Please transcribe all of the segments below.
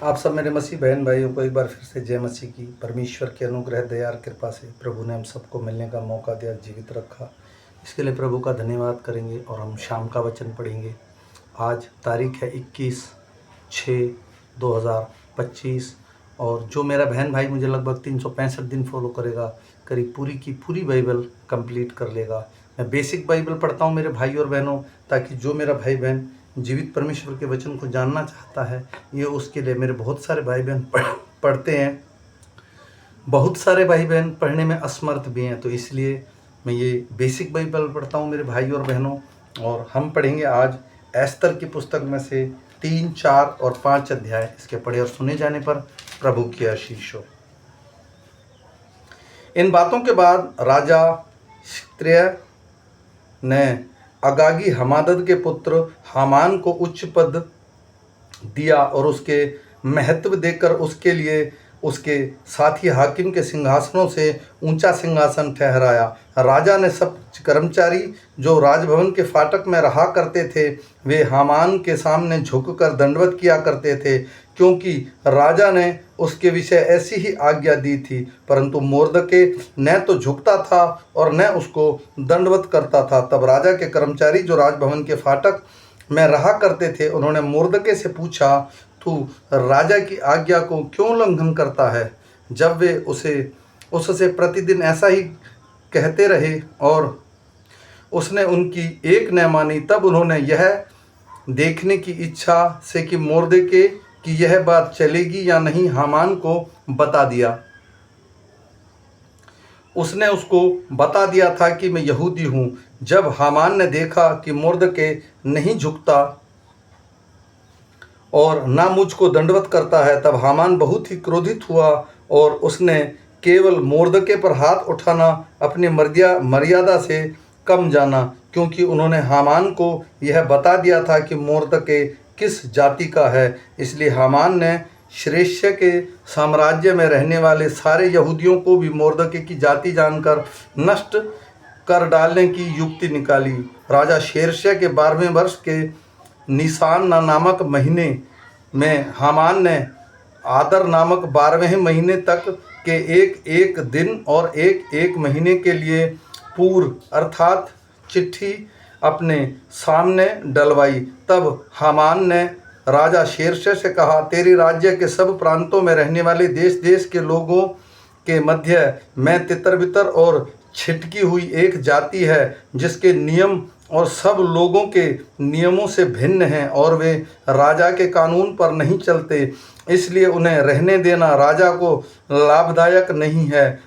आप सब मेरे मसीह बहन भाइयों को एक बार फिर से जय मसीह की। परमेश्वर के अनुग्रह दया और कृपा से प्रभु ने हम सबको मिलने का मौका दिया, जीवित रखा। इसके लिए प्रभु का धन्यवाद करेंगे और हम शाम का वचन पढ़ेंगे। आज तारीख है 21/6/2025 और जो मेरा बहन भाई मुझे लगभग 365 दिन फॉलो करेगा, करीब पूरी की पूरी बाइबल कंप्लीट कर लेगा। मैं बेसिक बाइबल पढ़ता हूँ मेरे भाई और बहनों, ताकि जो मेरा भाई बहन जीवित परमेश्वर के वचन को जानना चाहता है, ये उसके लिए। मेरे बहुत सारे भाई बहन पढ़ते हैं, बहुत सारे भाई बहन पढ़ने में असमर्थ भी हैं, तो इसलिए मैं ये बेसिक बाइबल पढ़ता हूँ मेरे भाई और बहनों। और हम पढ़ेंगे आज एस्तर की पुस्तक में से 3, 4 और 5 अध्याय। इसके पढ़े और सुने जाने पर प्रभु की आशीष हो। इन बातों के बाद राजा हिजकिय्याह ने अगागी हमादद के पुत्र हामान को उच्च पद दिया और उसके महत्व देकर उसके लिए उसके साथी हाकिम के सिंहासनों से ऊंचा सिंहासन ठहराया। राजा ने सब कर्मचारी जो राजभवन के फाटक में रहा करते थे, वे हामान के सामने झुककर दंडवत किया करते थे, क्योंकि राजा ने उसके विषय ऐसी ही आज्ञा दी थी। परंतु मोर्दके न तो झुकता था और न उसको दंडवत करता था। तब राजा के कर्मचारी जो राजभवन के फाटक में रहा करते थे, उन्होंने मोर्दके से पूछा, तू राजा की आज्ञा को क्यों उल्लंघन करता है? जब वे उससे प्रतिदिन ऐसा ही कहते रहे और उसने उनकी एक न मानी, तब उन्होंने यह देखने की इच्छा से कि मोर्दके की यह बात चलेगी या नहीं, हामान को बता दिया। उसने उसको बता दिया था कि मैं यहूदी हूँ। जब हामान ने देखा कि मोर्दके नहीं झुकता और ना मुझको दंडवत करता है, तब हामान बहुत ही क्रोधित हुआ और उसने केवल मोर्दके पर हाथ उठाना अपनी मर्यादा से कम जाना, क्योंकि उन्होंने हामान को यह बता दिया था कि मोर्दके किस जाति का है। इसलिए हामान ने श्रेष्य के साम्राज्य में रहने वाले सारे यहूदियों को भी मोर्दके की जाति जानकर नष्ट कर डालने की युक्ति निकाली। राजा शेरशाह के 12वें वर्ष के निसान नामक महीने में हामान ने आदर नामक 12वें महीने तक के एक एक दिन और एक एक महीने के लिए पूर्व अर्थात चिट्ठी अपने सामने डलवाई। तब हामान ने राजा शेरशाह से कहा, तेरे राज्य के सब प्रांतों में रहने वाले देश देश के लोगों के मध्य में तितर बितर और छिटकी हुई एक जाति है, जिसके नियम और सब लोगों के नियमों से भिन्न हैं और वे राजा के कानून पर नहीं चलते। इसलिए उन्हें रहने देना राजा को लाभदायक नहीं है।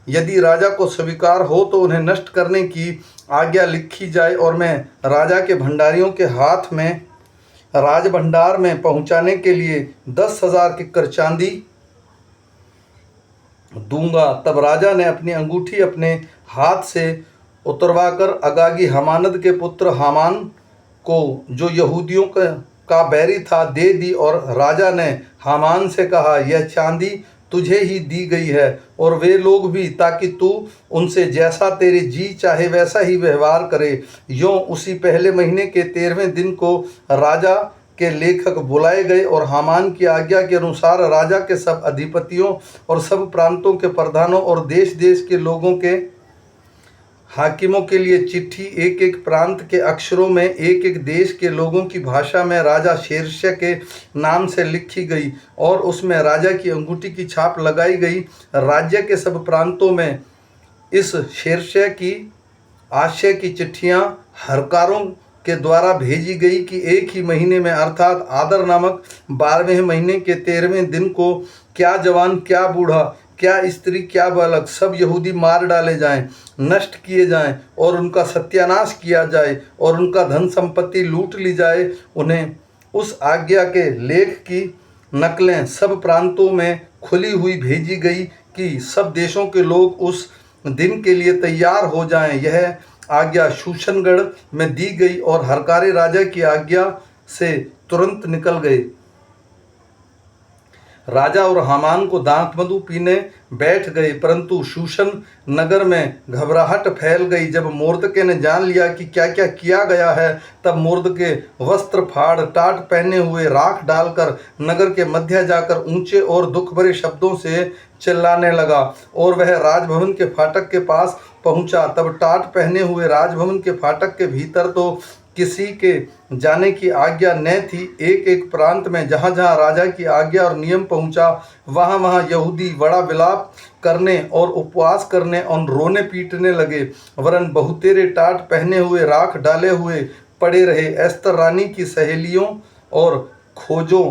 यदि राजा को स्वीकार हो तो उन्हें नष्ट करने की आज्ञा लिखी जाए और मैं राजा के भंडारियों के हाथ में राज भंडार में पहुंचाने के लिए 10,000 किक्कर चांदी दूंगा। तब राजा ने अपनी अंगूठी अपने हाथ से उतरवाकर अगागी हमानद के पुत्र हामान को, जो यहूदियों का बैरी था, दे दी। और राजा ने हामान से कहा, यह चांदी तुझे ही दी गई है और वे लोग भी, ताकि तू उनसे जैसा तेरे जी चाहे वैसा ही व्यवहार करे। यों उसी पहले महीने के 13वें दिन को राजा के लेखक बुलाए गए और हामान की आज्ञा के अनुसार राजा के सब अधिपतियों और सब प्रांतों के प्रधानों और देश देश के लोगों के हाकिमों के लिए चिट्ठी एक एक प्रांत के अक्षरों में एक एक देश के लोगों की भाषा में राजा शेरशाह के नाम से लिखी गई और उसमें राजा की अंगूठी की छाप लगाई गई। राज्य के सब प्रांतों में इस शेरशाह की आशय की चिट्ठियां हरकारों के द्वारा भेजी गई कि एक ही महीने में अर्थात आदर नामक 12वें महीने के 13वें दिन को क्या जवान, क्या बूढ़ा, क्या स्त्री, क्या बालक, सब यहूदी मार डाले जाएं, नष्ट किए जाएं और उनका सत्यानाश किया जाए और उनका धन संपत्ति लूट ली जाए। उन्हें उस आज्ञा के लेख की नकलें सब प्रांतों में खुली हुई भेजी गई कि सब देशों के लोग उस दिन के लिए तैयार हो जाएं। यह आज्ञा शूशनगढ़ में दी गई और हरकारे राजा की आज्ञा से तुरंत निकल गए। राजा और हामान को दांत मधु पीने बैठ गए, परंतु शूशन नगर में घबराहट फैल गई। जब मोर्दके ने जान लिया कि क्या क्या किया गया है, तब मोर्दके वस्त्र फाड़ टाट पहने हुए राख डालकर नगर के मध्य जाकर ऊंचे और दुख भरे शब्दों से चिल्लाने लगा, और वह राजभवन के फाटक के पास पहुंचा। तब टाट पहने हुए राजभवन के फाटक के भीतर तो किसी के जाने की आज्ञा न थी। एक एक प्रांत में जहाँ जहाँ राजा की आज्ञा और नियम पहुँचा, वहाँ वहाँ यहूदी बड़ा विलाप करने और उपवास करने और रोने पीटने लगे, वरन बहुतेरे टाट पहने हुए राख डाले हुए पड़े रहे। एस्तर रानी की सहेलियों और खोजों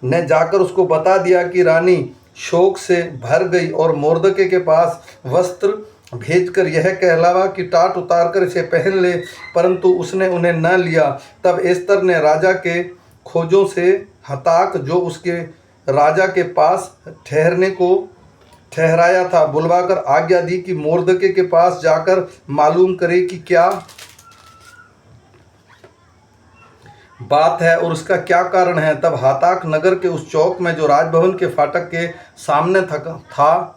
ने जाकर उसको बता दिया कि रानी शोक से भर गई, और मोर्दके के पास वस्त्र भेजकर यह कहलावा कि टाट उतारकर इसे पहन ले, परंतु उसने उन्हें न लिया। तब एस्तर ने राजा के खोजों से हताक, जो उसके राजा के पास ठहरने को ठहराया था, बुलवाकर आज्ञा दी कि मोर्दके के पास जाकर मालूम करे कि क्या बात है और उसका क्या कारण है। तब हाताक नगर के उस चौक में जो राजभवन के फाटक के सामने था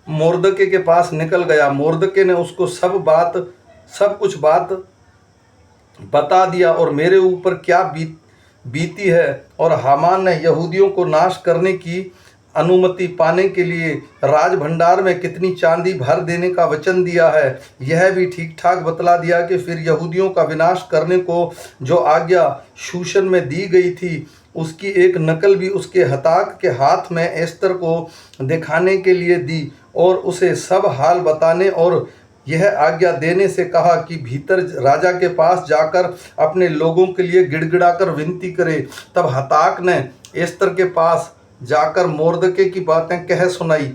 मोर्दके के पास निकल गया। मोर्दके ने उसको सब कुछ बात बता दिया और मेरे ऊपर क्या बीती है, और हामान ने यहूदियों को नाश करने की अनुमति पाने के लिए राज भंडार में कितनी चांदी भर देने का वचन दिया है, यह भी ठीक ठाक बतला दिया कि फिर यहूदियों का विनाश करने को जो आज्ञा शूशन में दी गई थी, उसकी एक नकल भी उसके हताक के हाथ में एस्तर को दिखाने के लिए दी, और उसे सब हाल बताने और यह आज्ञा देने से कहा कि भीतर राजा के पास जाकर अपने लोगों के लिए गिड़गिड़ाकर विनती करे। तब हताक ने एस्तर के पास जाकर मोर्दके की बातें कह सुनाई।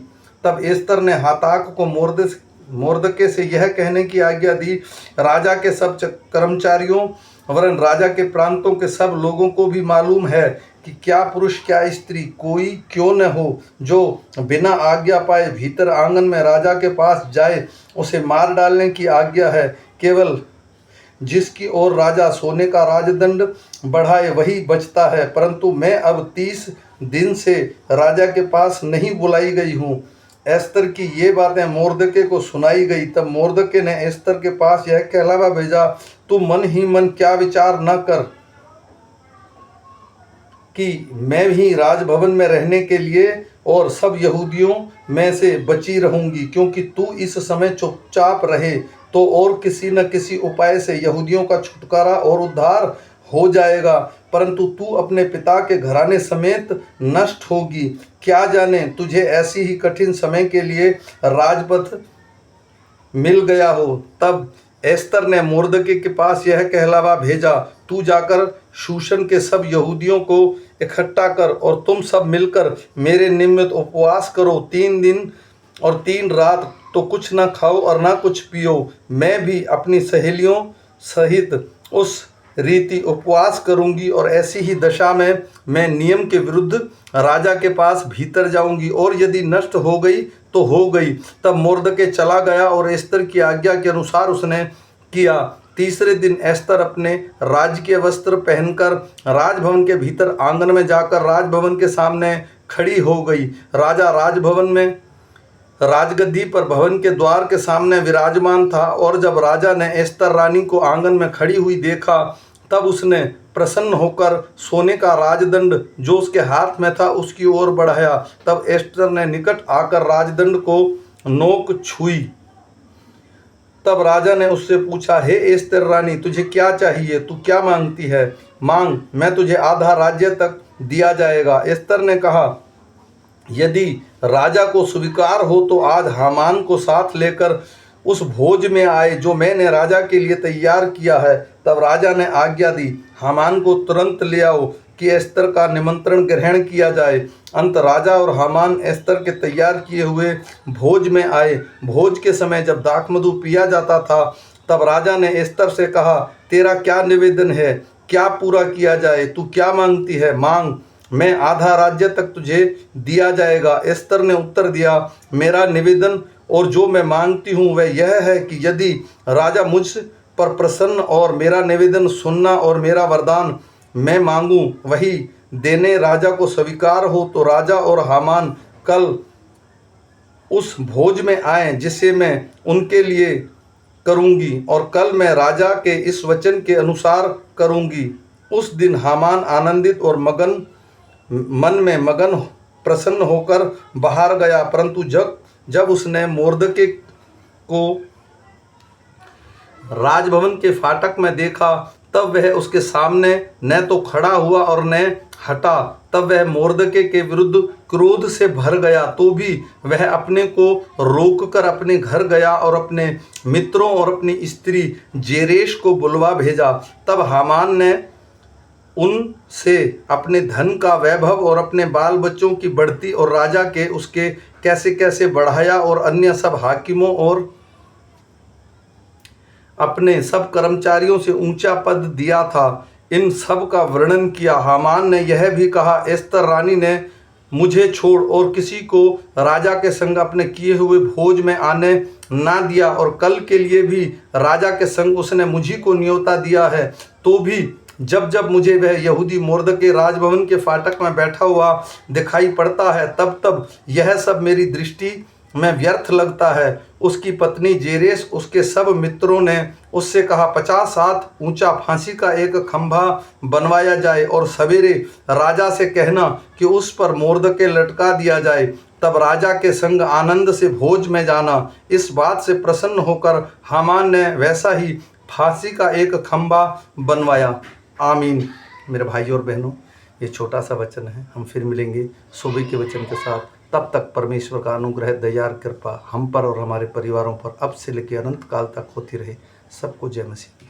तब एस्तर ने हताक को मोर्दके से यह कहने की आज्ञा दी, राजा के सब कर्मचारियों वरन राजा के प्रांतों के सब लोगों को भी मालूम है कि क्या पुरुष क्या स्त्री कोई क्यों न हो जो बिना आज्ञा पाए भीतर आंगन में राजा के पास जाए, उसे मार डालने की आज्ञा है। केवल जिसकी ओर राजा सोने का राजदंड बढ़ाए वही बचता है, परंतु मैं अब 30 दिन से राजा के पास नहीं बुलाई गई हूँ। एस्तर की ये बातें मोर्दके को सुनाई गई। तब मोर्दके ने एस्तर के पास यह कहलावा भेजा, तू मन ही मन क्या विचार न कर कि मैं भी राजभवन में रहने के लिए और सब यहूदियों में से बची रहूंगी, क्योंकि तू इस समय चुपचाप रहे तो और किसी न किसी उपाय से यहूदियों का छुटकारा और उद्धार हो जाएगा, परंतु तू अपने पिता के घराने समेत नष्ट होगी। क्या जाने तुझे ऐसी ही कठिन समय के लिए राजपथ मिल गया हो। तब एस्तर ने मोर्दके के पास यह कहलावा भेजा, तू जाकर शूशन के सब यहूदियों को इकट्ठा कर और तुम सब मिलकर मेरे निमित्त उपवास करो। 3 दिन और 3 रात तो कुछ न खाओ और न कुछ पियो। मैं भी अपनी सहेलियों सहित उस रीति उपवास करूंगी, और ऐसी ही दशा में मैं नियम के विरुद्ध राजा के पास भीतर जाऊंगी, और यदि नष्ट हो गई तो हो गई। तब मोर्दके चला गया और एस्तर की आज्ञा के अनुसार उसने किया। तीसरे दिन एस्तर अपने राजकीय वस्त्र पहनकर राजभवन के भीतर आंगन में जाकर राजभवन के सामने खड़ी हो गई। राजा राजभवन में राजगद्दी पर भवन के द्वार के सामने विराजमान था, और जब राजा ने एस्तर रानी को आंगन में खड़ी हुई देखा, तब उसने प्रसन्न होकर सोने का राजदंड जो उसके हाथ में था उसकी ओर बढ़ाया। तब एस्तर ने निकट आकर राजदंड को नोक छुई। तब राजा ने उससे पूछा, हे एस्तर रानी, तुझे क्या चाहिए? तू क्या मांगती है? मांग, मैं तुझे आधा राज्य तक दिया जाएगा। एस्तर ने कहा, यदि राजा को स्वीकार हो तो आज हामान को साथ लेकर उस भोज में आए जो मैंने राजा के लिए तैयार किया है। तब राजा ने आज्ञा दी, हामान को तुरंत ले आओ कि एस्तर का निमंत्रण ग्रहण किया जाए। अंत राजा और हामान एस्तर के तैयार किए हुए भोज में आए। भोज के समय जब दाखमधु पिया जाता था, तब राजा ने एस्तर से कहा, तेरा क्या निवेदन है? क्या पूरा किया जाए? तू क्या मांगती है? मांग, मैं आधा राज्य तक तुझे दिया जाएगा। एस्तर ने उत्तर दिया, मेरा निवेदन और जो मैं मांगती हूँ वह यह है कि यदि राजा मुझ पर प्रसन्न और मेरा निवेदन सुनना और मेरा वरदान मैं मांगूँ वही देने राजा को स्वीकार हो तो राजा और हामान कल उस भोज में आए जिसे मैं उनके लिए करूंगी, और कल मैं राजा के इस वचन के अनुसार करूंगी। उस दिन हामान आनंदित और मन में मगन प्रसन्न होकर बाहर गया, परंतु जब उसने मोर्दके को राजभवन के फाटक में देखा तब वह उसके सामने न तो खड़ा हुआ और न हटा। तब वह मोर्दके के विरुद्ध क्रोध से भर गया, तो भी वह अपने को रोककर अपने घर गया और अपने मित्रों और अपनी स्त्री जेरेश को बुलवा भेजा। तब हामान ने उनसे अपने धन का वैभव और अपने बाल बच्चों की बढ़ती और राजा के उसके कैसे कैसे बढ़ाया और अन्य सब हाकिमों और अपने सब कर्मचारियों से ऊंचा पद दिया था, इन सब का वर्णन किया। हामान ने यह भी कहा, एस्तर रानी ने मुझे छोड़ और किसी को राजा के संग अपने किए हुए भोज में आने ना दिया, और कल के लिए भी राजा के संग उसने मुझी को न्योता दिया है। तो भी जब जब मुझे वह यहूदी मोर्दके राजभवन के फाटक में बैठा हुआ दिखाई पड़ता है, तब तब यह सब मेरी दृष्टि में व्यर्थ लगता है। उसकी पत्नी जेरेश उसके सब मित्रों ने उससे कहा, 50 हाथ ऊंचा फांसी का एक खंभा बनवाया जाए और सवेरे राजा से कहना कि उस पर मोर्दके लटका दिया जाए, तब राजा के संग आनंद से भोज में जाना। इस बात से प्रसन्न होकर हामान ने वैसा ही फांसी का एक खंभा बनवाया। आमीन। मेरे भाइयों और बहनों, ये छोटा सा वचन है। हम फिर मिलेंगे सुबह के वचन के साथ। तब तक परमेश्वर का अनुग्रह, दया और कृपा हम पर और हमारे परिवारों पर अब से लेकर अनंत काल तक होती रहे। सबको जय मसीह।